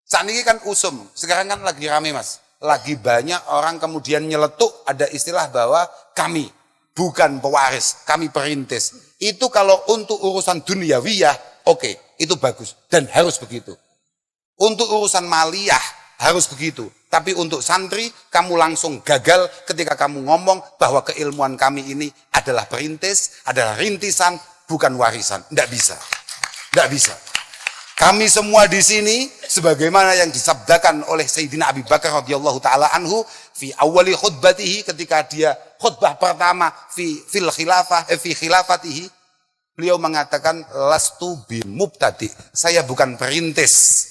Saat ini kan usum. Sekarang kan lagi rame, Mas. Lagi banyak orang kemudian nyeletuk ada istilah bahwa kami bukan pewaris, kami perintis. Itu kalau untuk urusan duniawiyah, oke, itu bagus. Dan harus begitu. Untuk urusan maliyah, harus begitu. Tapi untuk santri, kamu langsung gagal ketika kamu ngomong bahwa keilmuan kami ini adalah perintis, adalah rintisan, bukan warisan. Tidak bisa. Tidak bisa. Kami semua di sini, sebagaimana yang disabdakan oleh Sayyidina Abi Bakar radhiyallahu taala anhu, fi awali khutbatihi, ketika dia khutbah pertama fi khilafatihi, beliau mengatakan lastu bimubtadi, saya bukan perintis.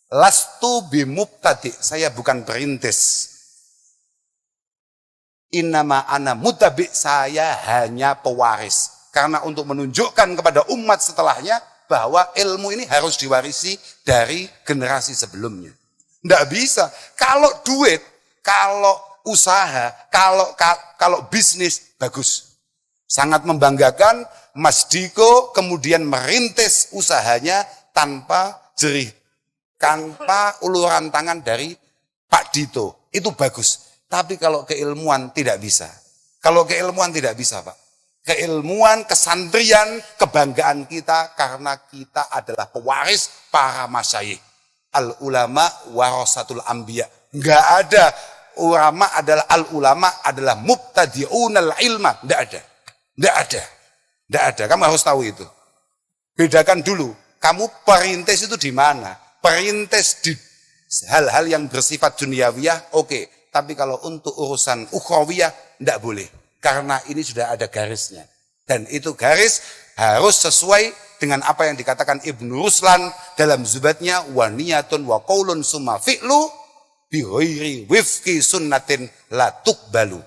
Lastu bimubtadi, saya bukan perintis. Innama ana mutabi, saya hanya pewaris. Karena untuk menunjukkan kepada umat setelahnya bahwa ilmu ini harus diwarisi dari generasi sebelumnya. Tidak bisa. Kalau duit, kalau usaha, kalau bisnis, bagus. Sangat membanggakan Mas Diko kemudian merintis usahanya tanpa jerih, tanpa uluran tangan dari Pak Dito. Itu bagus. Tapi kalau keilmuan tidak bisa. Kalau keilmuan tidak bisa, Pak. Keilmuan, kesantrian, kebanggaan kita karena kita adalah pewaris para masyayikh. Al-ulama warasatul anbiya. Enggak ada ulama adalah al-ulama adalah mubtadi'unal ilma. Enggak ada. Enggak ada. Enggak ada. Kamu harus tahu itu. Bedakan dulu. Kamu perintis itu di mana? Perintis di hal-hal yang bersifat duniawiyah, oke. Tapi kalau untuk urusan ukhrawiyah, enggak boleh. Karena ini sudah ada garisnya. Dan itu garis harus sesuai dengan apa yang dikatakan Ibnu Ruslan dalam zubatnya, wa niyatun wa qaulun summa fi'lu bi ghairi wifqi sunnatin la tuqbalu.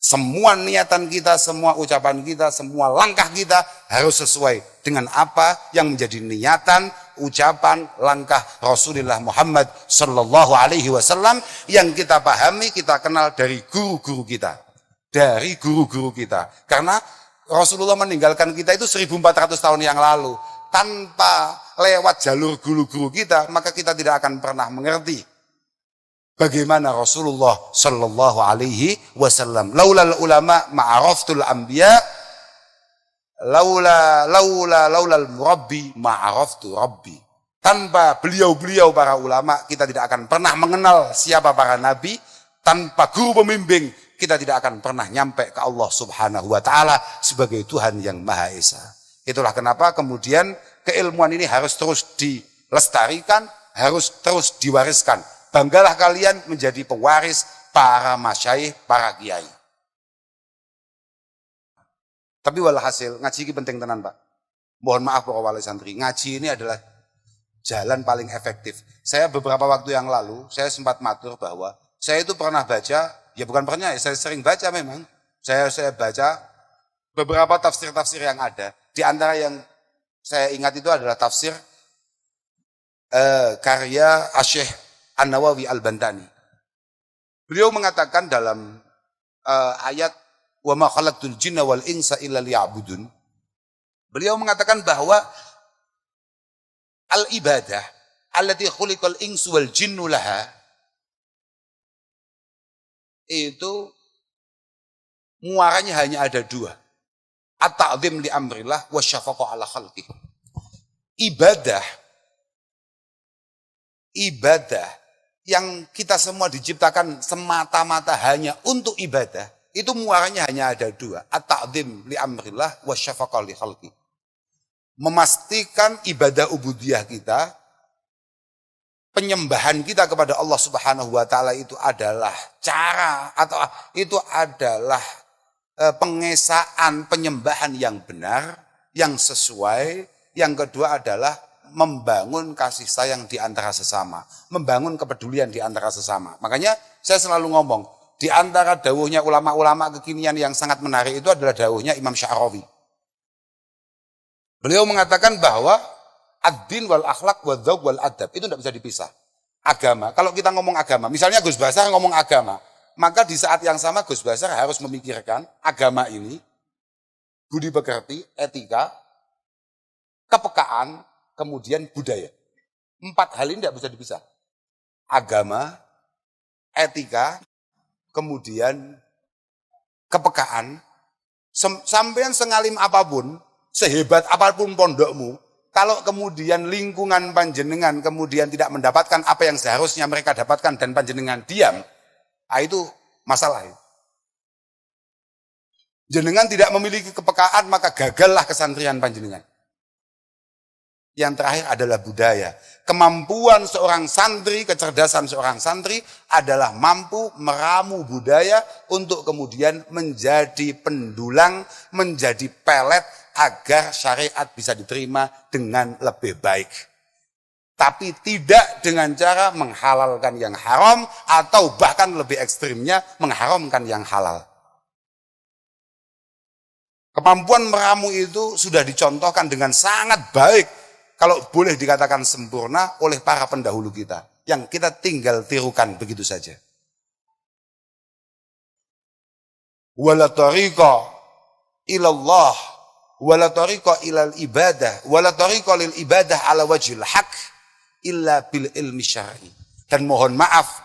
Semua niatan kita, semua ucapan kita, semua langkah kita harus sesuai dengan apa yang menjadi niatan, ucapan, langkah Rasulullah Muhammad sallallahu alaihi wasallam yang kita pahami, kita kenal dari guru-guru kita. Dari guru-guru kita. Karena Rasulullah meninggalkan kita itu 1400 tahun yang lalu. Tanpa lewat jalur guru-guru kita, maka kita tidak akan pernah mengerti bagaimana Rasulullah sallallahu alaihi wasallam. Laulal ulama ma'araftul anbiya, laulal murabbi ma'araftu rabbi. Tanpa beliau-beliau para ulama, kita tidak akan pernah mengenal siapa para nabi. Tanpa guru pembimbing, kita tidak akan pernah nyampe ke Allah Subhanahu wa taala sebagai Tuhan yang Maha Esa. Itulah kenapa kemudian keilmuan ini harus terus dilestarikan, harus terus diwariskan. Banggalah kalian menjadi pewaris para masyayikh, para kiai. Tapi walhasil ngaji ini penting tenan, Pak. Mohon maaf para wali santri, ngaji ini adalah jalan paling efektif. Saya beberapa waktu yang lalu, saya sempat matur bahwa saya itu pernah baca, ya bukan pernah, saya sering baca memang. Saya baca beberapa tafsir-tafsir yang ada. Di antara yang saya ingat itu adalah tafsir karya Asy-Syaikh An-Nawawi Al-Bantani. Beliau mengatakan dalam ayat wa ma khalaqtul jinna wal insa illa liya'budun. Beliau mengatakan bahwa al-ibadah allati khuliqal insu wal jinnu laha itu muaranya hanya ada dua. At-ta'zim li amrillah wa syafaqah ala khalqih. Ibadah yang kita semua diciptakan semata-mata hanya untuk ibadah, itu muaranya hanya ada dua. At-ta'zim li amrillah wa syafaqah li khalqih. Memastikan ibadah ubudiyah kita, penyembahan kita kepada Allah Subhanahu wa taala itu adalah cara atau itu adalah pengesaan penyembahan yang benar, yang sesuai. Yang kedua adalah membangun kasih sayang di antara sesama, membangun kepedulian di antara sesama. Makanya saya selalu ngomong, di antara dawuhnya ulama-ulama kekinian yang sangat menarik itu adalah dawuhnya Imam Sya'rawi. Beliau mengatakan bahwa ad-din wal akhlak wal dzauq wal adab itu tidak bisa dipisah. Agama, kalau kita ngomong agama, misalnya Gus Basar ngomong agama, maka di saat yang sama Gus Basar harus memikirkan agama ini, budi pekerti, etika, kepekaan, kemudian budaya. 4 hal ini tidak bisa dipisah. Agama, etika, kemudian kepekaan. Sampean sengalim apapun, sehebat apapun pondokmu, kalau kemudian lingkungan panjenengan kemudian tidak mendapatkan apa yang seharusnya mereka dapatkan dan panjenengan diam, itu masalah. Jenengan tidak memiliki kepekaan, maka gagallah kesantrian panjenengan. Yang terakhir adalah budaya. Kemampuan seorang santri, kecerdasan seorang santri adalah mampu meramu budaya untuk kemudian menjadi pendulang, menjadi pelet agar syariat bisa diterima dengan lebih baik. Tapi tidak dengan cara menghalalkan yang haram atau bahkan lebih ekstrimnya mengharamkan yang halal. Kemampuan meramu itu sudah dicontohkan dengan sangat baik, kalau boleh dikatakan sempurna oleh para pendahulu kita, yang kita tinggal tirukan begitu saja. Wala tariqa ilallah, wala tariqa ilal ibadah, wala tariqa lil ibadah ala wajhil haq illa bil ilmi syar'i. Dan mohon maaf,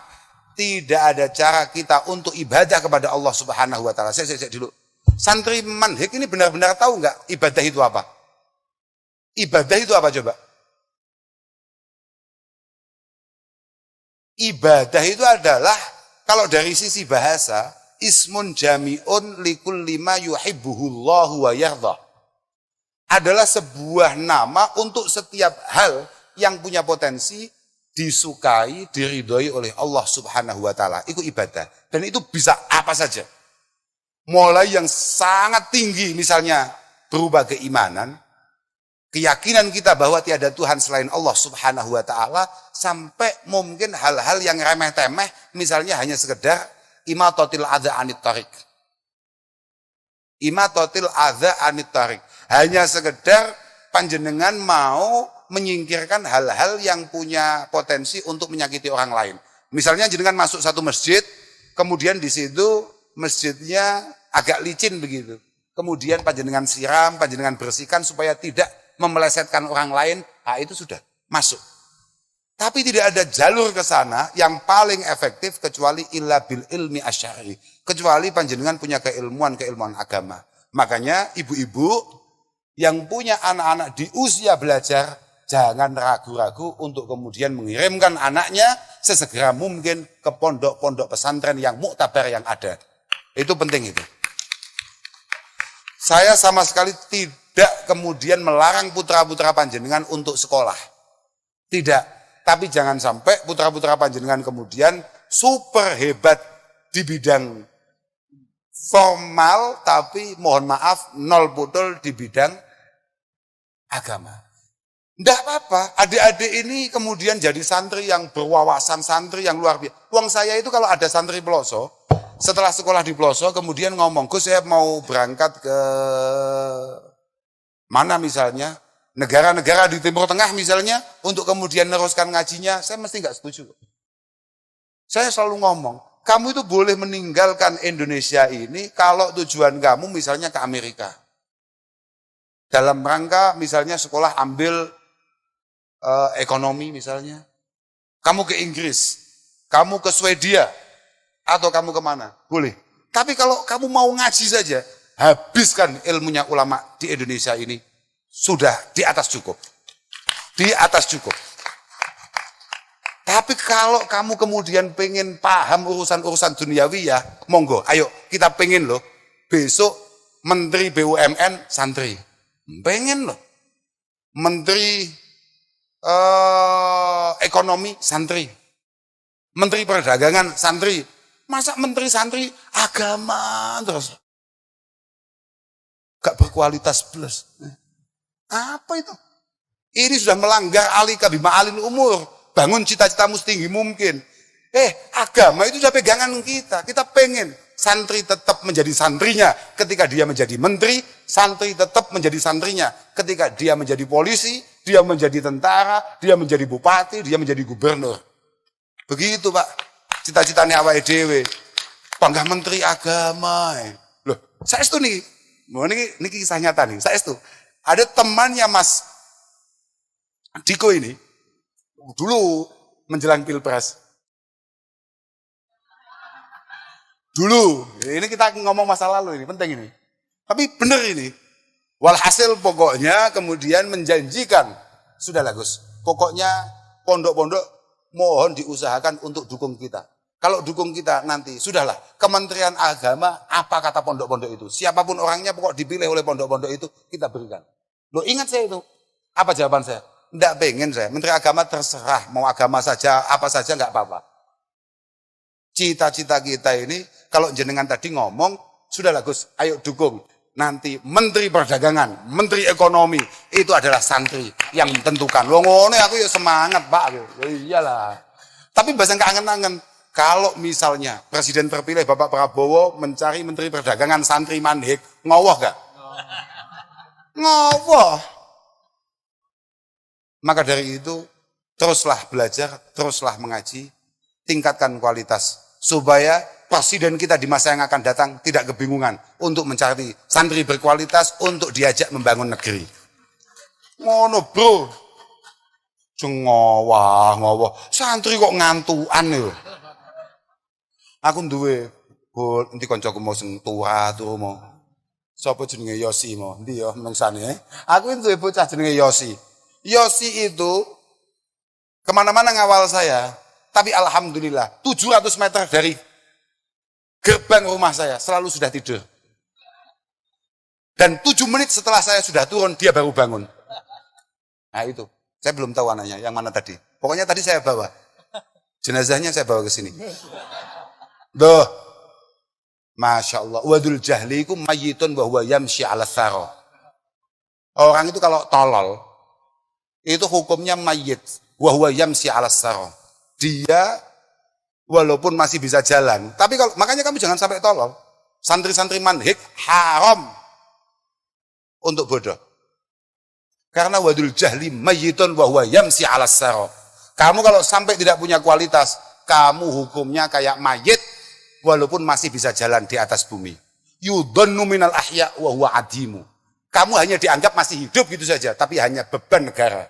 tidak ada cara kita untuk ibadah kepada Allah Subhanahu wa taala. Saya dulu. Santri manhik ini benar-benar tahu enggak ibadah itu apa? Ibadah itu apa coba? Ibadah itu adalah, kalau dari sisi bahasa, ismun jami'un likulli ma yuhibbuhullahu wa yardah. Adalah sebuah nama untuk setiap hal yang punya potensi disukai, diridhoi oleh Allah Subhanahu wa taala. Itu ibadah. Dan itu bisa apa saja. Mulai yang sangat tinggi, misalnya berupa keimanan, keyakinan kita bahwa tiada Tuhan selain Allah Subhanahu wa taala, sampai mungkin hal-hal yang remeh-temeh, misalnya hanya sekedar imatatil adza anit tariq. Imatatil adza anit tariq. Hanya sekedar panjenengan mau menyingkirkan hal-hal yang punya potensi untuk menyakiti orang lain. Misalnya jenengan masuk satu masjid, kemudian di situ masjidnya agak licin begitu. Kemudian panjenengan siram, panjenengan bersihkan supaya tidak memelesetkan orang lain, itu sudah masuk. Tapi tidak ada jalur ke sana yang paling efektif kecuali illa bil ilmi asy'ari. Kecuali panjenengan punya keilmuan agama. Makanya ibu-ibu yang punya anak-anak di usia belajar, jangan ragu-ragu untuk kemudian mengirimkan anaknya sesegera mungkin ke pondok-pondok pesantren yang muktabar yang ada. Itu penting itu. Saya sama sekali tidak kemudian melarang putra-putra panjenengan untuk sekolah. Tidak. Tapi jangan sampai putra-putra panjenengan kemudian super hebat di bidang formal, tapi mohon maaf nol putul di bidang agama. Tidak apa-apa, adik-adik ini kemudian jadi santri yang berwawasan, santri yang luar biasa. Uang saya itu kalau ada santri Peloso, setelah sekolah di Peloso, kemudian ngomong, Gus saya mau berangkat ke mana misalnya, negara-negara di Timur Tengah misalnya, untuk kemudian meneruskan ngajinya, saya mesti nggak setuju. Saya selalu ngomong, kamu itu boleh meninggalkan Indonesia ini kalau tujuan kamu misalnya ke Amerika. Dalam rangka misalnya sekolah ambil ekonomi misalnya. Kamu ke Inggris, kamu ke Swedia, atau kamu kemana, boleh. Tapi kalau kamu mau ngaji saja, habiskan ilmunya ulama di Indonesia ini, sudah di atas cukup. Di atas cukup. Tapi kalau kamu kemudian pengen paham urusan-urusan duniawi ya, monggo, ayo kita pengen loh, besok Menteri BUMN santri. Pengen loh. Menteri Ekonomi santri. Menteri Perdagangan santri. Masa menteri santri agama terus. Gak berkualitas plus. Apa itu? Ini sudah melanggar alika bima alil umur. Bangun cita-citamu setinggi mungkin. Agama itu sudah pegangan kita. Kita pengen santri tetap menjadi santrinya ketika dia menjadi menteri, santri tetap menjadi santrinya ketika dia menjadi polisi, dia menjadi tentara, dia menjadi bupati, dia menjadi gubernur. Begitu Pak, cita-citanya awake dhewe. Panggah menteri agama. Loh, saya itu nih, ini kisah nyata nih, saya itu. Ada temannya Mas Diko ini, dulu menjelang Pilpres. Dulu, ini kita ngomong masa lalu ini, penting ini. Tapi benar ini. Walhasil pokoknya kemudian menjanjikan, sudahlah Gus, pokoknya pondok-pondok mohon diusahakan untuk dukung kita. Kalau dukung kita nanti, sudahlah, Kementerian Agama, apa kata pondok-pondok itu? Siapapun orangnya pokok dipilih oleh pondok-pondok itu, kita berikan. Loh ingat saya itu, apa jawaban saya? Enggak pengen saya, Menteri Agama terserah, mau agama saja, apa saja enggak apa-apa. Cita-cita kita ini, kalau jenengan tadi ngomong, sudahlah Gus, ayo dukung. Nanti Menteri Perdagangan, Menteri Ekonomi, itu adalah santri yang tentukan. Wong ngene aku ya semangat Pak. Ya iyalah. Tapi bahasa kangen-kangen, kalau misalnya Presiden terpilih Bapak Prabowo mencari Menteri Perdagangan santri manhik, ngowoh gak? Ngowoh. Maka dari itu, teruslah belajar, teruslah mengaji, tingkatkan kualitas. Supaya presiden kita di masa yang akan datang tidak kebingungan untuk mencari santri berkualitas untuk diajak membangun negeri. Ngono bro. Ngowah. Santri kok ngantuan lho. Aku duwe nanti koncoku mau sing tua turu mau. Sapa jenenge Yosi mau? Ndi ya mengsane. Aku duwe bocah jenenge Yosi. Yosi itu kemana-mana ngawal saya. Tapi alhamdulillah 700 meter dari gerbang rumah saya selalu sudah tidur. Dan 7 menit setelah saya sudah turun, dia baru bangun. Nah itu, saya belum tahu anaknya, yang mana tadi. Pokoknya tadi saya bawa. Jenazahnya saya bawa ke sini. Duh, Masya Allah. Wadul jahliku mayyitun wa huwa yamshi ala thara. Orang itu kalau tolol, itu hukumnya mayyit. Wa huwa yamshi ala thara. Dia walaupun masih bisa jalan, tapi kalau makanya kamu jangan sampai tolol. Santri-santri manhik haram untuk bodoh. Karena wadul jahli mayyitun wa huwa yamsi 'alas sara. Kamu kalau sampai tidak punya kualitas, kamu hukumnya kayak mayit walaupun masih bisa jalan di atas bumi. Yudhannu minal ahya wa huwa adimu. Kamu hanya dianggap masih hidup gitu saja, tapi hanya beban negara.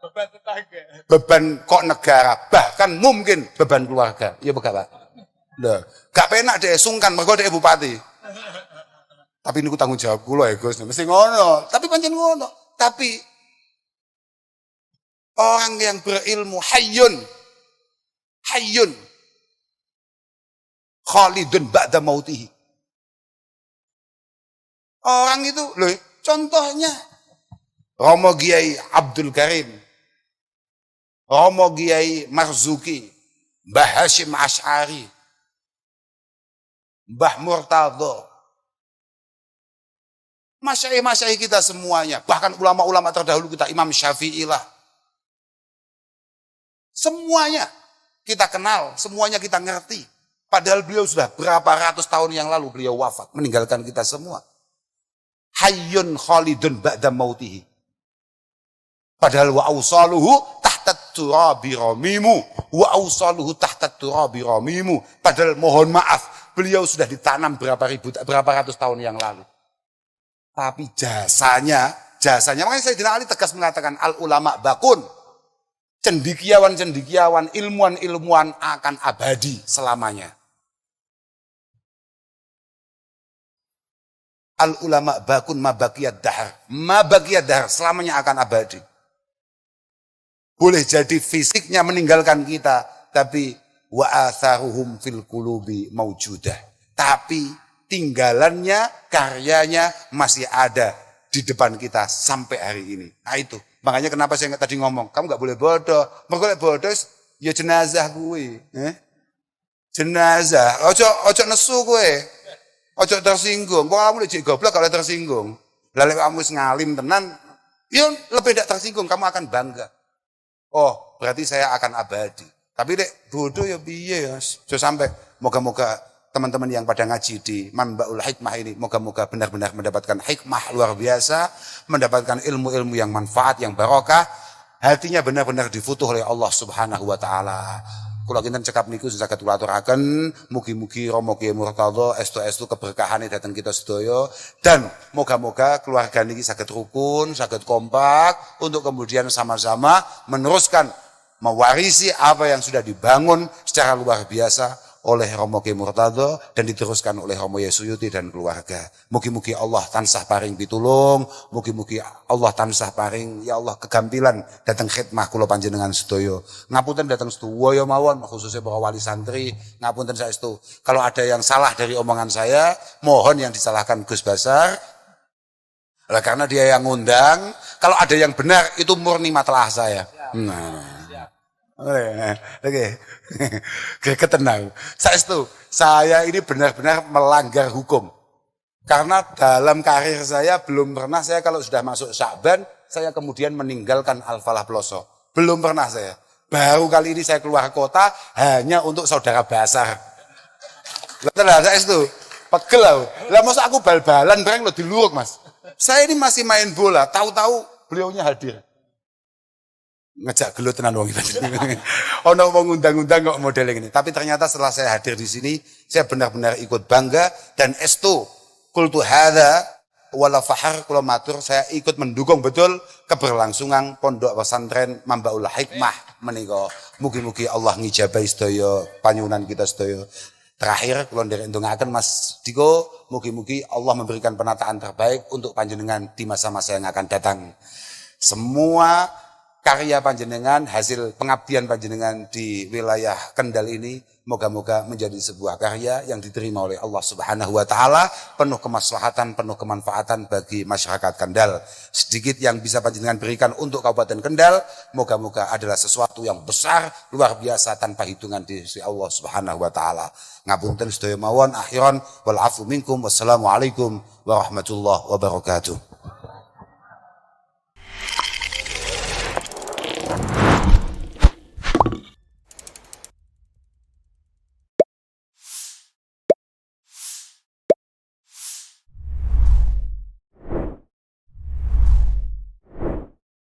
Beban tetangga. Beban kok negara, bahkan mungkin beban keluarga. Iya betul Pak. Loh, gak penak deh sungkan mergo dhek bupati. Tapi niku tanggung jawab kula ya Gus, mesti ngono. Tapi pancen ngono. Tapi orang yang berilmu hayyun khalidun ba'da mautihi. Orang itu loh, contohnya Romo Kiai Abdul Karim, Romo Kiai Marzuki, Mbah Hashim Asy'ari, Mbah Murtadho, masyaikh-masyaikh kita semuanya, bahkan ulama-ulama terdahulu kita, Imam Syafi'i lah. Semuanya kita kenal, semuanya kita ngerti. Padahal beliau sudah berapa ratus tahun yang lalu beliau wafat, meninggalkan kita semua. Hayyun khalidun ba'da mautihi. Padahal wa ausaluhu tahtat turabi ramimu. Wa ausaluhu tahtat turabi ramimu. Padahal mohon maaf, beliau sudah ditanam berapa ratus tahun yang lalu. Tapi jasanya, makanya Sayyidina Ali tegas mengatakan al ulama bakun. cendikiawan-cendikiawan, ilmuwan-ilmuwan akan abadi selamanya. Al ulama bakun mabakiyad dahar. Mabakiyad dahar selamanya akan abadi. Boleh jadi fisiknya meninggalkan kita, tapi wa atharuhum fil qulubi maujudah. Tapi tinggalannya, karyanya masih ada di depan kita sampai hari ini. Nah itu. Makanya kenapa saya tadi ngomong, kamu gak boleh bodoh. Mergo lek bodoh ya jenazah kuwi, Jenazah. Ojo nesu kuwi. Ojo tersinggung. Wong kamu lek goblok kalau tersinggung. Lah lek kamu wis ngalim tenan, ya lebih tidak tersinggung, kamu akan bangga. Oh, berarti saya akan abadi. Tapi dek bodoh ya piye ya. So sampai moga-moga teman-teman yang pada ngaji di Manbaul Hikmah ini, moga-moga benar-benar mendapatkan hikmah luar biasa, mendapatkan ilmu-ilmu yang manfaat, yang barokah, hatinya benar-benar difutuh oleh Allah Subhanahu wa taala. Kula kinten cekap niku saged kula aturaken, mugi-mugi Rama Kyai Murtadha estu-estu keberkahane dhateng kita sedaya, dan moga-moga keluarga niki saged rukun, saged kompak untuk kemudian sama-sama meneruskan mewarisi apa yang sudah dibangun secara luar biasa oleh Rama Kyai Murtadha dan diteruskan oleh Rama Yai Suyuti dan keluarga. Mugi-mugi Allah tansah paring pitulung, mugi-mugi Allah tansah paring ya Allah kegampilan datang khidmah kula panjenengan sedaya. Ngapunten datang sedaya mawon khususnya para wali santri, ngapunten saestu. Kalau ada yang salah dari omongan saya, mohon yang disalahkan Gus Basar. Lah karena dia yang ngundang, kalau ada yang benar itu murni masalah saya. Nah. Oke, ketenang. Saya ini benar-benar melanggar hukum. Karena dalam karir saya belum pernah saya kalau sudah masuk Sya'ban, saya kemudian meninggalkan Al-Falah Ploso. Belum pernah saya. Baru kali ini saya keluar kota hanya untuk saudara Basar. Lah saestu, pegel aku. Lah masa aku bal-balan bareng lo diluruk, Mas. Saya ini masih main bola, tahu-tahu beliaunya hadir. Ngejak gelut tenan wong iki. Ono wong ngundang-undang kok model ini. Tapi ternyata setelah saya hadir di sini, saya benar-benar ikut bangga dan estu qultu hadza wala fahar kula matur, saya ikut mendukung betul keberlangsungan pondok pesantren Manbaul Hikmah menika. Mugi-mugi Allah ngijabahi sedaya panyuwunan kita sedaya. Terakhir kula nderek ndongaken Mas Diko, mugi-mugi Allah memberikan penataan terbaik untuk panjenengan di masa-masa yang akan datang. Semua karya panjenengan, hasil pengabdian panjenengan di wilayah Kendal ini, moga-moga menjadi sebuah karya yang diterima oleh Allah Subhanahu wa taala, penuh kemaslahatan, penuh kemanfaatan bagi masyarakat Kendal. Sedikit yang bisa panjenengan berikan untuk Kabupaten Kendal, moga-moga adalah sesuatu yang besar, luar biasa tanpa hitungan di sisi Allah Subhanahu wa taala. Ngapunten sedaya mawon, akhiran wal afu minkum, wassalamualaikum warahmatullahi wabarakatuh.